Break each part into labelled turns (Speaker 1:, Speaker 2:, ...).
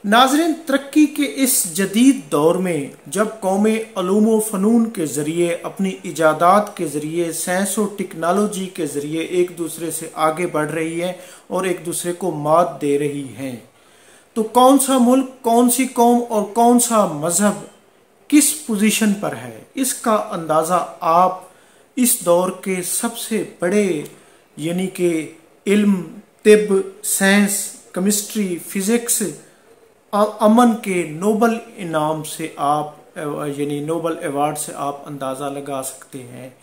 Speaker 1: नाज़रीन, तरक्की के इस जदीद दौर में जब कौमें अलूम व फ़नून के ज़रिए, अपनी इजादात के ज़रिए, साइंस और टेक्नोलॉजी के ज़रिए एक दूसरे से आगे बढ़ रही है और एक दूसरे को मात दे रही हैं, तो कौन सा मुल्क, कौन सी कौम और कौन सा मज़हब किस पोजीशन पर है, इसका अंदाज़ा आप इस दौर के सबसे बड़े यानी कि इल्म, तिब, साइंस, केमिस्ट्री, फिज़िक्स, अमन के नोबल इनाम से आप यानी नोबल अवार्ड से आप अंदाज़ा लगा सकते हैं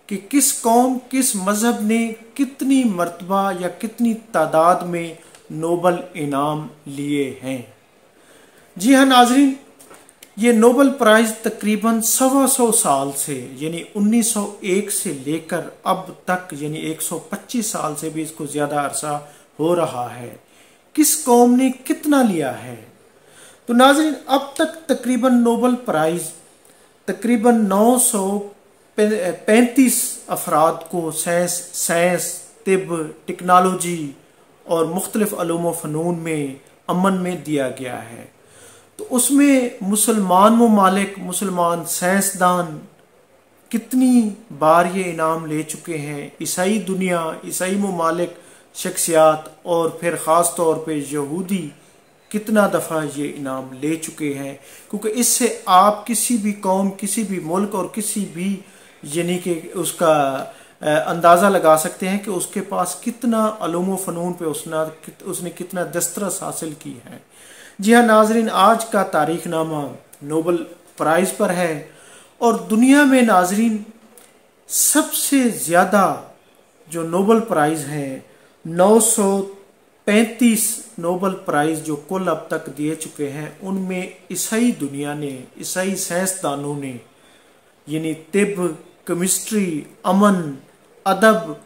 Speaker 1: कि किस कौम, किस मज़हब ने कितनी मर्तबा या कितनी तादाद में नोबल इनाम लिए हैं। जी हाँ नाजरीन, ये नोबल प्राइज़ तकरीबन 125 साल से यानी 1901 से लेकर अब तक यानी 125 साल से भी इसको ज़्यादा अरसा हो रहा है। किस कौम ने कितना लिया है? तो नाज़रीन, अब तक तकरीबन नोबल प्राइज़ तकरीबन 935 अफराद को साइंस, तिब, टेक्नोलॉजी और मुख्तलिफ अलूम व फ़नून में, अमन में दिया गया है। तो उसमें मुसलमान ममालिक, मुसलमान साइंसदान कितनी बार ये इनाम ले चुके हैं, ईसाई दुनिया, ईसाई ममालिक शख्सियात और फिर ख़ास तौर पे यहूदी कितना दफ़ा ये इनाम ले चुके हैं, क्योंकि इससे आप किसी भी कौम, किसी भी मुल्क और किसी भी यानी कि उसका अंदाज़ा लगा सकते हैं कि उसके पास कितना अलूम व फ़नून पे उसने कितना दस्तरस हासिल की है। जी हाँ नाजरीन, आज का तारीखनामा नोबल प्राइज़ पर है और दुनिया में नाजरीन सबसे ज़्यादा जो नोबल प्राइज़ हैं 935 नोबल प्राइज़ जो कुल अब तक दिए चुके हैं, उनमें ईसाई दुनिया ने, ईसाई साइंसदानों ने यानी तिब, केमिस्ट्री, अमन, अदब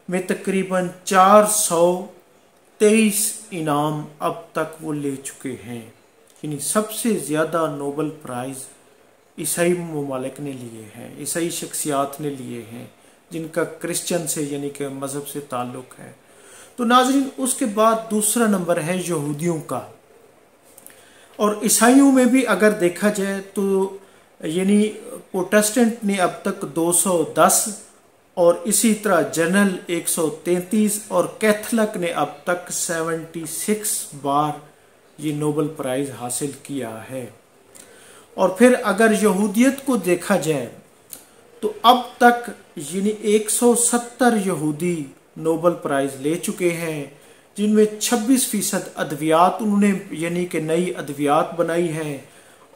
Speaker 1: में तकरीबन 423 इनाम अब तक वो ले चुके हैं। यानी सबसे ज़्यादा नोबल प्राइज़ ईसाई ममालिक ने लिए हैं, ईसाई शख्सियात ने लिए हैं जिनका क्रिश्चियन से यानी कि मज़हब से ताल्लुक़ है। तो नाज़रीन, उसके बाद दूसरा नंबर है यहूदियों का। और ईसाइयों में भी अगर देखा जाए तो यानी प्रोटेस्टेंट ने अब तक 210 और इसी तरह जनरल 133 और कैथलिक ने अब तक 76 बार ये नोबल प्राइज़ हासिल किया है। और फिर अगर यहूदियत को देखा जाए तो अब तक यानी 170 यहूदी नोबल प्राइज़ ले चुके हैं, जिनमें 26% अद्वियात उन्होंने यानी कि नई अद्वियात बनाई है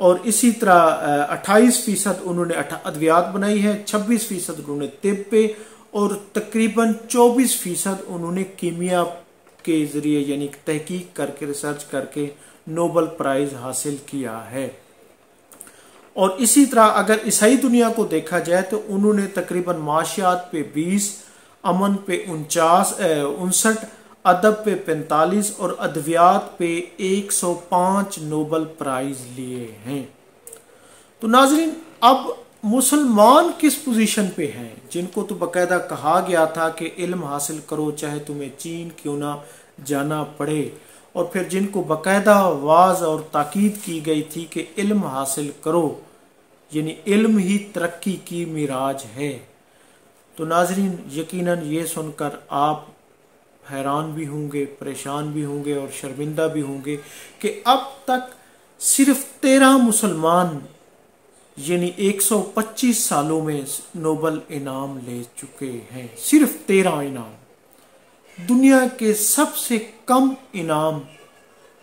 Speaker 1: और इसी तरह 28% उन्होंने अद्वियात बनाई है, 26% उन्होंने तिब पे और तकरीबन 24% उन्होंने कीमिया के ज़रिए यानी तहकीक करके, रिसर्च करके नोबल प्राइज़ हासिल किया है। और इसी तरह अगर ईसाई दुनिया को देखा जाए तो उन्होंने तकरीबन माशियात पे 20, अमन पे 59, अदब पे 45 और अद्वियात पे 105 नोबल प्राइज़ लिए हैं। तो नाजरीन, अब मुसलमान किस पोजीशन पे हैं, जिनको तो बाकायदा कहा गया था कि इल्म हासिल करो चाहे तुम्हें चीन क्यों ना जाना पड़े, और फिर जिनको बाकायदा वाज और ताकीद की गई थी कि इल्म हासिल करो, यानी इल्म ही तरक्की की मिराज है। तो नाजरीन, यकीनन ये सुनकर आप हैरान भी होंगे, परेशान भी होंगे और शर्मिंदा भी होंगे कि अब तक सिर्फ 13 मुसलमान यानी 125 सालों में नोबल इनाम ले चुके हैं। सिर्फ 13 इनाम। दुनिया के सबसे कम इनाम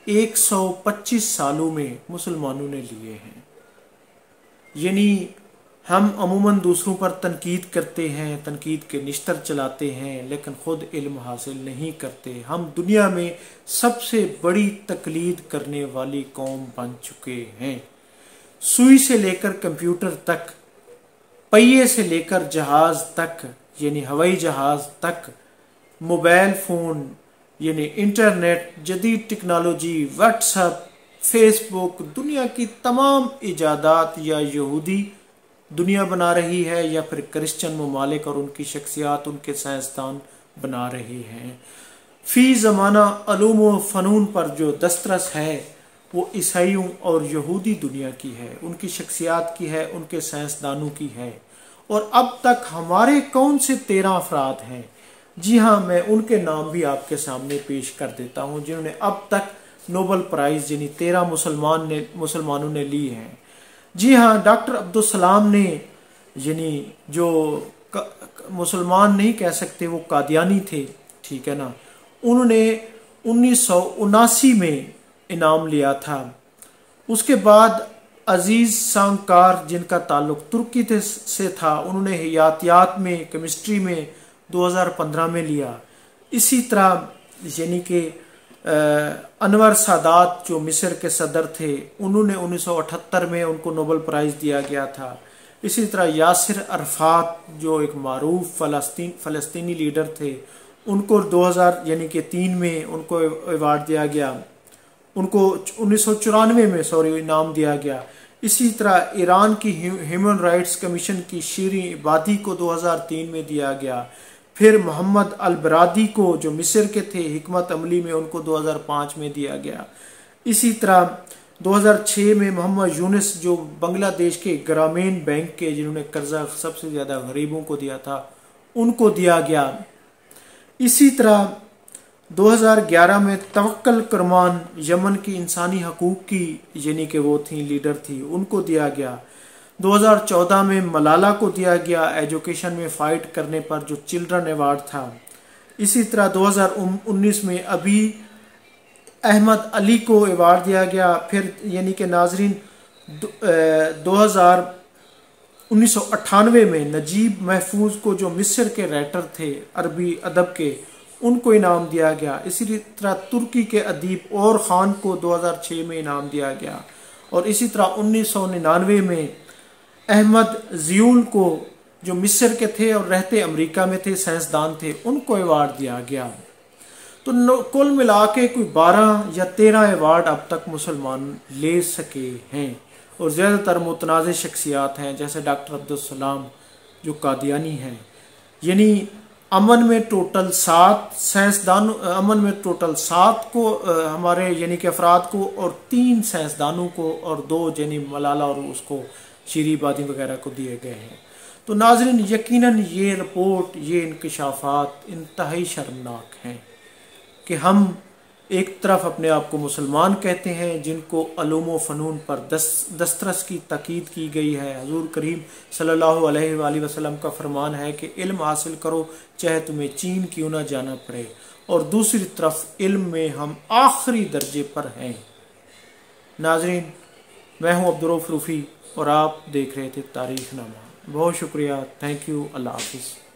Speaker 1: 125 सालों में मुसलमानों ने लिए हैं। यानी हम अमूमन दूसरों पर तनकीद करते हैं, तनकीद के निश्तर चलाते हैं, लेकिन ख़ुद इल्म हासिल नहीं करते। हम दुनिया में सबसे बड़ी तकलीद करने वाली कौम बन चुके हैं। सुई से लेकर कंप्यूटर तक, पहिए से लेकर जहाज़ तक यानी हवाई जहाज़ तक, मोबाइल फ़ोन यानी इंटरनेट, जदीद टेक्नोलॉजी, व्हाट्सएप, फेसबुक, दुनिया की तमाम इजादात या यहूदी दुनिया बना रही है या फिर क्रिश्चियन ममालिक और उनकी शख्सियात, उनके साइंसदान बना रहे हैं। फ़ी ज़माना अलूम व फ़नून पर जो दस्तरस है वो ईसाइयों और यहूदी दुनिया की है, उनकी शख्सियात की है, उनके साइंसदानों की है। और अब तक हमारे कौन से 13 अफराद हैं, जी हाँ, मैं उनके नाम भी आपके सामने पेश कर देता हूँ जिन्होंने अब तक नोबेल प्राइज़ यानी 13 मुसलमानों ने ली है। जी हाँ, डॉक्टर अब्दुल सलाम ने, यानी जो मुसलमान नहीं कह सकते, वो कादियानी थे, ठीक है ना, उन्होंने 1979 में इनाम लिया था। उसके बाद अजीज सांकार जिनका ताल्लुक तुर्की से था, उन्होंने हयातियात में, केमिस्ट्री में 2015 में लिया। इसी तरह यानी कि अनवर सादात जो मिस्र के सदर थे, उन्होंने 1978 में उनको नोबेल प्राइज़ दिया गया था। इसी तरह यासिर अरफात जो एक मारूफ फ़लस्तीनी लीडर थे, उनको 2000 यानी कि 3 में उनको अवार्ड दिया गया, उनको 1994 में इनाम दिया गया। इसी तरह ईरान की ह्यूमन राइट्स कमीशन की शीरी इबादी को 2003 में दिया गया। फिर मोहम्मद अल बरादी को जो मिस्र के थे, हिकमत अमली में उनको 2005 में दिया गया। इसी तरह 2006 में मोहम्मद यूनुस जो बांग्लादेश के ग्रामीण बैंक के, जिन्होंने कर्जा सबसे ज़्यादा गरीबों को दिया था, उनको दिया गया। इसी तरह 2011 में तवक्कल करमान यमन की इंसानी हकूक़ की यानी कि वो थी लीडर थी, उनको दिया गया। 2014 में मलाला को दिया गया एजुकेशन में फ़ाइट करने पर, जो चिल्ड्रन अवार्ड था। इसी तरह 2019 में अभी अहमद अली को अवार्ड दिया गया। फिर यानी कि नाजरीन 1998 में नजीब महफूज को जो मिस्र के राइटर थे अरबी अदब के, उनको इनाम दिया गया। इसी तरह तुर्की के अदीब और ख़ान को 2006 में इनाम दिया गया। और इसी तरह 1999 में अहमद ज़ियूल को जो मिस्र के थे और रहते अमेरिका में थे, साइंसदान थे, उनको अवार्ड दिया गया। तो कुल मिला के कोई 12 या 13 अवार्ड अब तक मुसलमान ले सके हैं। और ज़्यादातर मुतनाज़ शख्सियात हैं, जैसे डॉक्टर अब्दुल सलाम जो कादियानी हैं। यानी अमन में टोटल 7 साइंसदान, अमन में टोटल 7 को हमारे यानी कि अफराद को, और 3 साइंसदानों को, और 2 यानी मलाला और उसको शीरी इबादी वगैरह को दिए गए हैं। तो नाज़रीन, यकीनन ये रिपोर्ट, ये इंकशाफात इंतहाई शर्मनाक हैं कि हम एक तरफ अपने आप को मुसलमान कहते हैं, जिनको अलूम व फ़नून पर दस्तरस की ताकीद की गई है। हज़ूर करीम सल्लल्लाहु अलैहि वसल्लम का फरमान है कि इल्म हासिल करो चाहे तुम्हें चीन क्यों ना जाना पड़े। और दूसरी तरफ इल्म में हम आखिरी दर्जे पर हैं। नाज़रीन, मैं हूँ अब्दुर्रऊफ़ रूफ़ी और आप देख रहे थे तारीख़नामा। बहुत शुक्रिया, थैंक यू, अल्लाह हाफ़िज़।